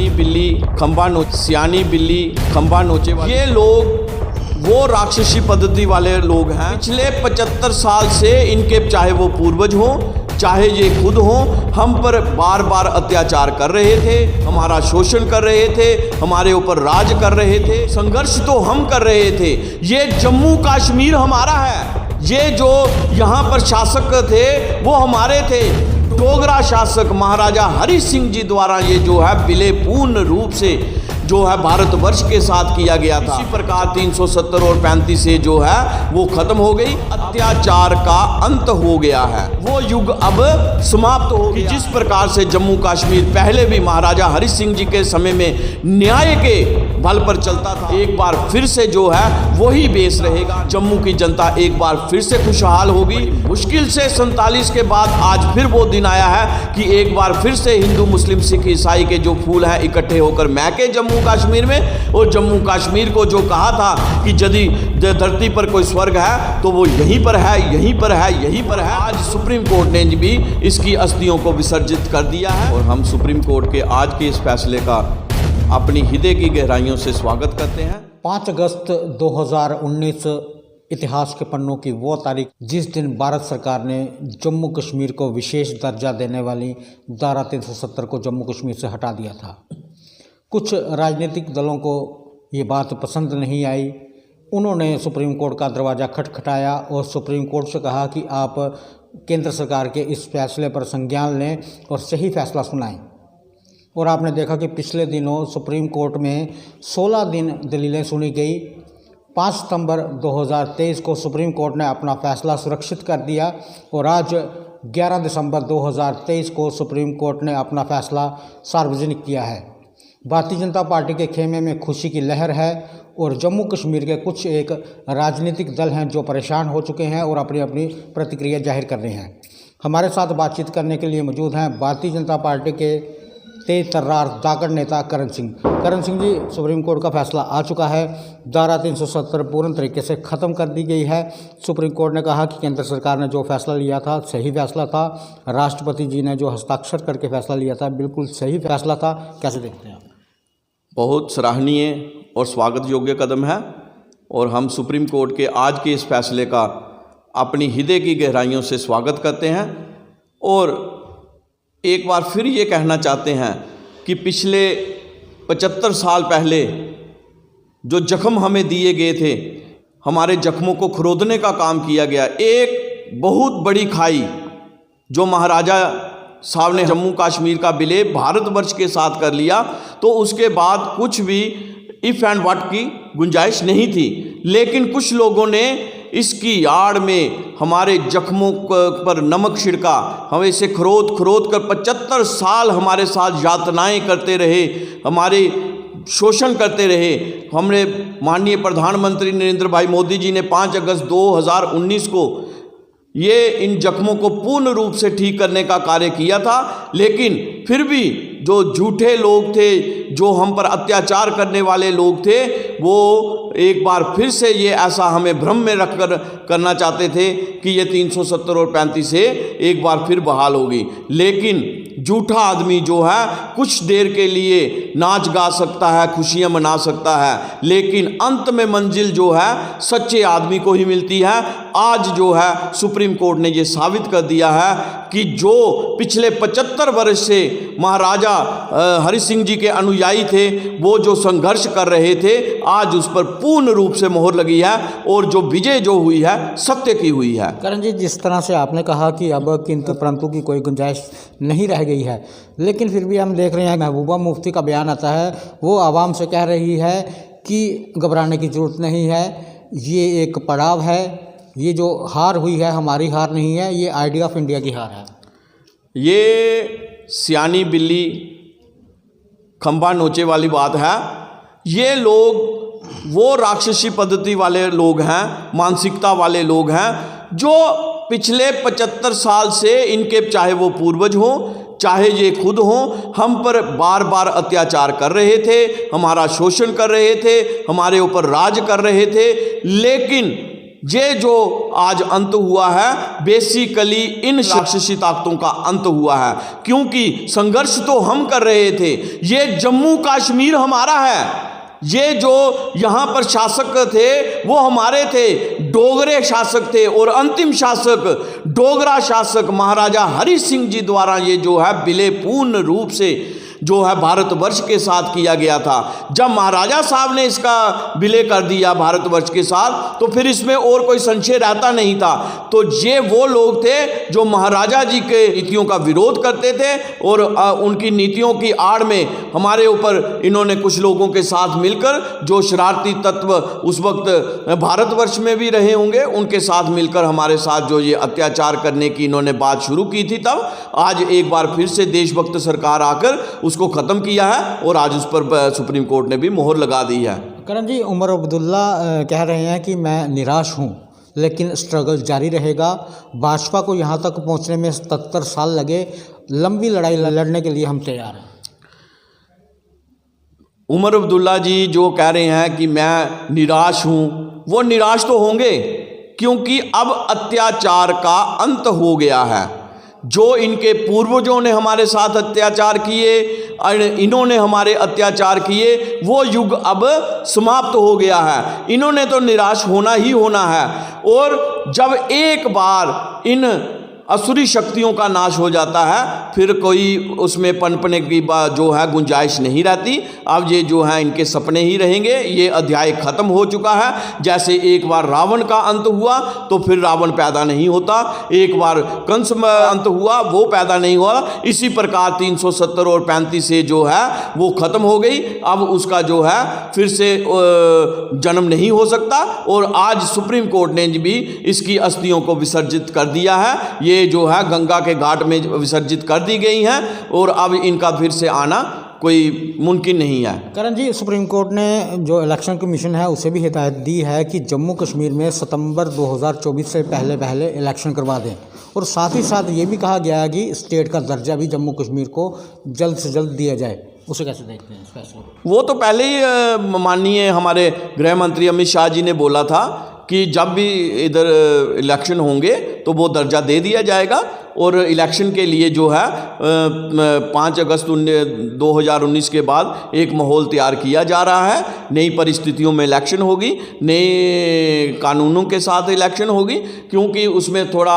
सियानी बिल्ली खंबा नोचे वाले ये लोग वो राक्षसी पद्धति वाले लोग हैं। पिछले 75 साल से इनके चाहे वो पूर्वज हों चाहे ये खुद हों हम पर बार बार अत्याचार कर रहे थे, हमारा शोषण कर रहे थे, हमारे ऊपर राज कर रहे थे। संघर्ष तो हम कर रहे थे। ये जम्मू कश्मीर हमारा है। ये जो यहाँ पर शासक थे वो हमारे थे। डोगरा शासक महाराजा हरि सिंह जी द्वारा ये जो है विलय पूर्ण रूप से जो है भारतवर्ष के साथ किया गया था। इसी प्रकार 370 और 35 से जो है वो खत्म हो गई। अत्याचार का अंत हो गया है। वो युग अब समाप्त हो गया। जिस प्रकार से जम्मू कश्मीर पहले भी महाराजा हरि सिंह जी के समय में न्याय के बल पर चलता था, एक बार फिर से जो है वही बेस रहेगा। जम्मू की जनता एक बार फिर से खुशहाल होगी। मुश्किल से 47 के बाद आज फिर वो दिन आया है कि एक बार फिर से हिंदू मुस्लिम सिख ईसाई के जो फूल हैं इकट्ठे होकर महके जम्मू कश्मीर में। और जम्मू कश्मीर को जो कहा था कि यदि धरती पर कोई स्वर्ग है तो वो यहीं पर है, यहीं पर है, यहीं पर है। आज सुप्रीम कोर्ट ने भी इसकी अस्थियों को विसर्जित कर दिया है और हम सुप्रीम कोर्ट के आज के इस फैसले का अपनी हृदय की गहराइयों से स्वागत करते हैं। 5 अगस्त 2019 इतिहास के पन्नों की वो तारीख जिस दिन भारत सरकार ने जम्मू कश्मीर को विशेष दर्जा देने वाली धारा 370 को जम्मू कश्मीर से हटा दिया था। कुछ राजनीतिक दलों को ये बात पसंद नहीं आई। उन्होंने सुप्रीम कोर्ट का दरवाज़ा खटखटाया और सुप्रीम कोर्ट से कहा कि आप केंद्र सरकार के इस फैसले पर संज्ञान लें और सही फैसला सुनाएं। और आपने देखा कि पिछले दिनों सुप्रीम कोर्ट में 16 दिन दलीलें सुनी गई। 5 सितंबर 2023 को सुप्रीम कोर्ट ने अपना फैसला सुरक्षित कर दिया और आज 11 दिसंबर 2023 को सुप्रीम कोर्ट ने अपना फैसला सार्वजनिक किया है। भारतीय जनता पार्टी के खेमे में खुशी की लहर है और जम्मू कश्मीर के कुछ एक राजनीतिक दल हैं जो परेशान हो चुके हैं और अपनी अपनी प्रतिक्रिया जाहिर कर रहे हैं। हमारे साथ बातचीत करने के लिए मौजूद हैं भारतीय जनता पार्टी के तेज तर्रार जागड़ नेता करण सिंह। करण सिंह जी, सुप्रीम कोर्ट का फैसला आ चुका है। धारा 370 पूर्ण तरीके से ख़त्म कर दी गई है। सुप्रीम कोर्ट ने कहा कि केंद्र सरकार ने जो फैसला लिया था सही फैसला था। राष्ट्रपति जी ने जो हस्ताक्षर करके फैसला लिया था बिल्कुल सही फैसला था। कैसे देखते हैं आप? बहुत सराहनीय और स्वागत योग्य कदम है और हम सुप्रीम कोर्ट के आज के इस फैसले का अपनी हृदय की गहराइयों से स्वागत करते हैं और एक बार फिर ये कहना चाहते हैं कि पिछले 75 साल पहले जो जख्म हमें दिए गए थे, हमारे जख्मों को खरोदने का काम किया गया। एक बहुत बड़ी खाई जो महाराजा साहब ने जम्मू कश्मीर का विलय भारतवर्ष के साथ कर लिया तो उसके बाद कुछ भी इफ़ एंड व्हाट की गुंजाइश नहीं थी। लेकिन कुछ लोगों ने इसकी आड़ में हमारे जख्मों पर नमक छिड़का, हमें इसे खरोद कर 75 साल हमारे साथ यातनाएं करते रहे, हमारे शोषण करते रहे। हमने माननीय प्रधानमंत्री नरेंद्र भाई मोदी जी ने 5 अगस्त 2019 को ये इन जख्मों को पूर्ण रूप से ठीक करने का कार्य किया था। लेकिन फिर भी जो झूठे लोग थे, जो हम पर अत्याचार करने वाले लोग थे, वो एक बार फिर से ये ऐसा हमें भ्रम में रखकर करना चाहते थे कि ये 370 और 35 से एक बार फिर बहाल होगी। लेकिन झूठा आदमी जो है कुछ देर के लिए नाच गा सकता है, खुशियां मना सकता है, लेकिन अंत में मंजिल जो है सच्चे आदमी को ही मिलती है। आज जो है सुप्रीम कोर्ट ने ये साबित कर दिया है कि जो पिछले 75 वर्ष से महाराजा हरि सिंह जी के अनुयायी थे, वो जो संघर्ष कर रहे थे, आज उस पर पूर्ण रूप से मोहर लगी है और जो विजय जो हुई है सत्य की हुई है। करण जी, जिस तरह से आपने कहा कि अब किंतु परंतु की कोई गुंजाइश नहीं रह गई है, लेकिन फिर भी हम देख रहे हैं महबूबा मुफ्ती का बयान आता है, वो आवाम से कह रही है कि घबराने की ज़रूरत नहीं है, ये एक पड़ाव है, ये जो हार हुई है हमारी हार नहीं है, ये आइडिया ऑफ इंडिया की हार है। ये सियानी बिल्ली खंबा नोचे वाली बात है। ये लोग वो राक्षसी पद्धति वाले लोग हैं, मानसिकता वाले लोग हैं जो पिछले 75 साल से इनके चाहे वो पूर्वज हों चाहे ये खुद हों हम पर बार बार अत्याचार कर रहे थे, हमारा शोषण कर रहे थे, हमारे ऊपर राज कर रहे थे। लेकिन ये जो आज अंत हुआ है बेसिकली इन राक्षसी ताकतों का अंत हुआ है, क्योंकि संघर्ष तो हम कर रहे थे। ये जम्मू कश्मीर हमारा है, ये जो यहाँ पर शासक थे वो हमारे थे, डोगरे शासक थे, और अंतिम शासक डोगरा शासक महाराजा हरि सिंह जी द्वारा ये जो है विलय पूर्ण रूप से जो है भारतवर्ष के साथ किया गया था। जब महाराजा साहब ने इसका विलय कर दिया भारतवर्ष के साथ, तो फिर इसमें और कोई संशय रहता नहीं था। तो ये वो लोग थे जो महाराजा जी के नीतियों का विरोध करते थे, और उनकी नीतियों की आड़ में हमारे ऊपर इन्होंने कुछ लोगों के साथ मिलकर, जो शरारती तत्व उस वक्त भारतवर्ष में भी रहे होंगे, उनके साथ मिलकर हमारे साथ जो ये अत्याचार करने की इन्होंने बात शुरू की थी, तब आज एक बार फिर से देशभक्त सरकार आकर उसको ख़त्म किया है, और आज उस पर सुप्रीम कोर्ट ने भी मोहर लगा दी है। करण जी, उमर अब्दुल्ला कह रहे हैं कि मैं निराश हूं, लेकिन स्ट्रगल जारी रहेगा। भाजपा को यहां तक पहुंचने में 77 साल लगे, लंबी लड़ाई लड़ने के लिए हम तैयार हैं। उमर अब्दुल्ला जी जो कह रहे हैं कि मैं निराश हूं, वो निराश तो होंगे, क्योंकि अब अत्याचार का अंत हो गया है। जो इनके पूर्वजों ने हमारे साथ अत्याचार किए, इन्होंने हमारे अत्याचार किए, वो युग अब समाप्त हो गया है। इन्होंने तो निराश होना ही होना है, और जब एक बार इन असुरी शक्तियों का नाश हो जाता है, फिर कोई उसमें पनपने की जो है गुंजाइश नहीं रहती। अब ये जो है इनके सपने ही रहेंगे। ये अध्याय खत्म हो चुका है। जैसे एक बार रावण का अंत हुआ तो फिर रावण पैदा नहीं होता, एक बार कंस अंत हुआ वो पैदा नहीं हुआ, इसी प्रकार 370 और 35 से जो है वो खत्म हो गई। अब उसका जो है फिर से जन्म नहीं हो सकता, और आज सुप्रीम कोर्ट ने भी इसकी अस्थियों को विसर्जित कर दिया है। ये जो है गंगा के घाट में विसर्जित कर दी गई हैं, और अब इनका फिर से आना कोई मुमकिन नहीं है। करण जी, सुप्रीम कोर्ट ने जो इलेक्शन कमीशन है उसे भी हिदायत दी है कि जम्मू कश्मीर में सितंबर 2024 से पहले इलेक्शन करवा दें, और साथ ही साथ ये भी कहा गया है कि स्टेट का दर्जा भी जम्मू कश्मीर को जल्द से जल्द दिया जाए। उसे कैसे देखते हैं इस फैसले? वो तो पहले ही माननीय हमारे गृह मंत्री अमित शाह जी ने बोला था कि जब भी इधर इलेक्शन होंगे तो वो दर्जा दे दिया जाएगा, और इलेक्शन के लिए जो है 5 अगस्त 2019 के बाद एक माहौल तैयार किया जा रहा है। नई परिस्थितियों में इलेक्शन होगी, नए कानूनों के साथ इलेक्शन होगी, क्योंकि उसमें थोड़ा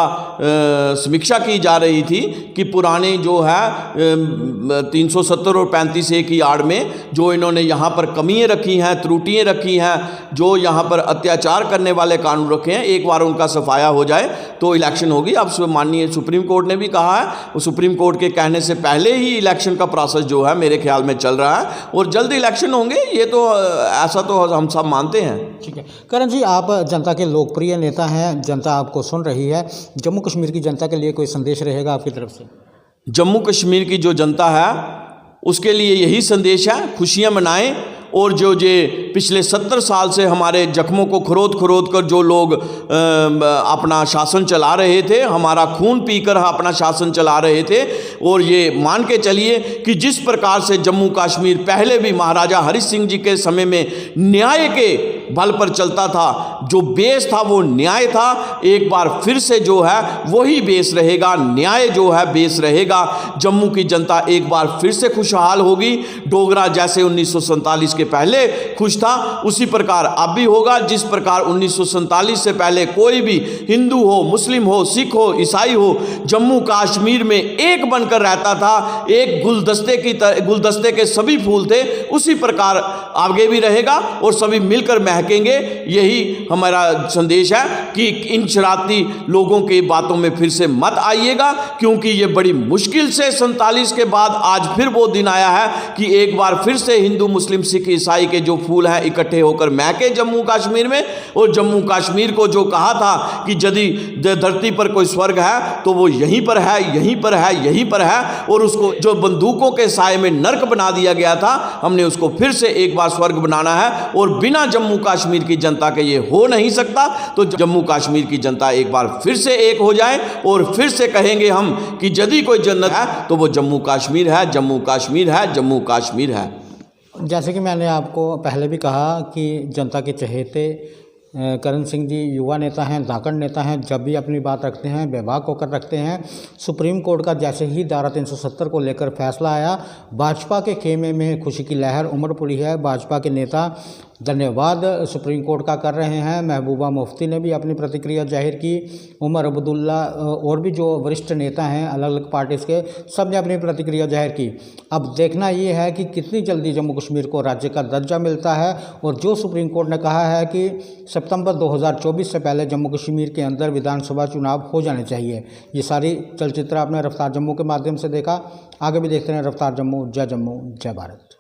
समीक्षा की जा रही थी कि पुराने जो है 370 और 35A की आड़ में जो इन्होंने यहाँ पर कमियाँ रखी हैं, त्रुटियाँ रखी हैं, जो यहाँ पर अत्याचार करने वाले कानून रखे हैं, एक बार उनका सफाया हो जाए तो इलेक्शन होगी। अब माननीय सुप्रीम कोर्ट ने भी कहा है, सुप्रीम कोर्ट के कहने से पहले ही इलेक्शन का प्रोसेस जो है मेरे ख्याल में चल रहा है, और जल्द इलेक्शन होंगे, ये तो ऐसा तो हम सब मानते हैं। ठीक है करण जी, आप जनता के लोकप्रिय नेता हैं, जनता आपको सुन रही है। जम्मू कश्मीर की जनता के लिए कोई संदेश रहेगा आपकी तरफ से? जम्मू कश्मीर की जो जनता है उसके लिए यही संदेश है, खुशियाँ मनाएं, और जो पिछले 70 साल से हमारे जख्मों को खरोद कर जो लोग अपना शासन चला रहे थे, हमारा खून पीकर अपना शासन चला रहे थे, और ये मान के चलिए कि जिस प्रकार से जम्मू कश्मीर पहले भी महाराजा हरि सिंह जी के समय में न्याय के बल पर चलता था, जो बेस था वो न्याय था, एक बार फिर से जो है वही बेस रहेगा, न्याय जो है बेस रहेगा। जम्मू की जनता एक बार फिर से खुशहाल होगी। डोगरा जैसे 1947 के पहले खुश था, उसी प्रकार अब भी होगा। जिस प्रकार 1947 से पहले कोई भी हिंदू हो, मुस्लिम हो, सिख हो, ईसाई हो, जम्मू कश्मीर में एक बनकर रहता था, एक गुलदस्ते के सभी फूल थे, उसी प्रकार आगे भी रहेगा, और सभी मिलकर महकेंगे। यही हमारा संदेश है कि इन शरारती लोगों की बातों में फिर से मत आइएगा, क्योंकि ये बड़ी मुश्किल से 47 के बाद आज फिर वो दिन आया है कि एक बार फिर से हिंदू, मुस्लिम, सिख, ईसाई के जो फूल हैं इकट्ठे होकर महके जम्मू कश्मीर में। और जम्मू कश्मीर को जो कहा था कि यदि धरती पर कोई स्वर्ग है तो वो यहीं पर है, यहीं पर है, यहीं पर है, और उसको जो बंदूकों के साए में नर्क बना दिया गया था, हमने उसको फिर से एक बार स्वर्ग बनाना है, और बिना जम्मू कश्मीर की जनता के ये हो नहीं सकता। तो जम्मू कश्मीर की जनता एक बार फिर से एक हो जाए, और फिर से कहेंगे हम कि यदि कोई जन्नत है तो वो जम्मू कश्मीर है, जम्मू कश्मीर है, जम्मू कश्मीर है। जैसे कि मैंने आपको पहले भी कहा कि जनता के चहेते करण सिंह जी युवा नेता हैं, धाकड़ नेता हैं, जब भी अपनी बात रखते हैं बेबाक होकर रखते हैं। सुप्रीम कोर्ट का जैसे ही धारा 370 को लेकर फैसला आया, भाजपा के खेमे में खुशी की लहर उमड़ पड़ी है। भाजपा के नेता धन्यवाद सुप्रीम कोर्ट का कर रहे हैं। महबूबा मुफ्ती ने भी अपनी प्रतिक्रिया जाहिर की, उमर अब्दुल्ला और भी जो वरिष्ठ नेता हैं अलग अलग पार्टीज़ के, सब ने अपनी प्रतिक्रिया जाहिर की। अब देखना ये है कि कितनी जल्दी जम्मू कश्मीर को राज्य का दर्जा मिलता है, और जो सुप्रीम कोर्ट ने कहा है कि सितंबर 2024 से पहले जम्मू कश्मीर के अंदर विधानसभा चुनाव हो जाने चाहिए। ये सारी चलचित्र आपने रफ्तार जम्मू के माध्यम से देखा। आगे भी देखते रहें रफ्तार जम्मू। जय भारत।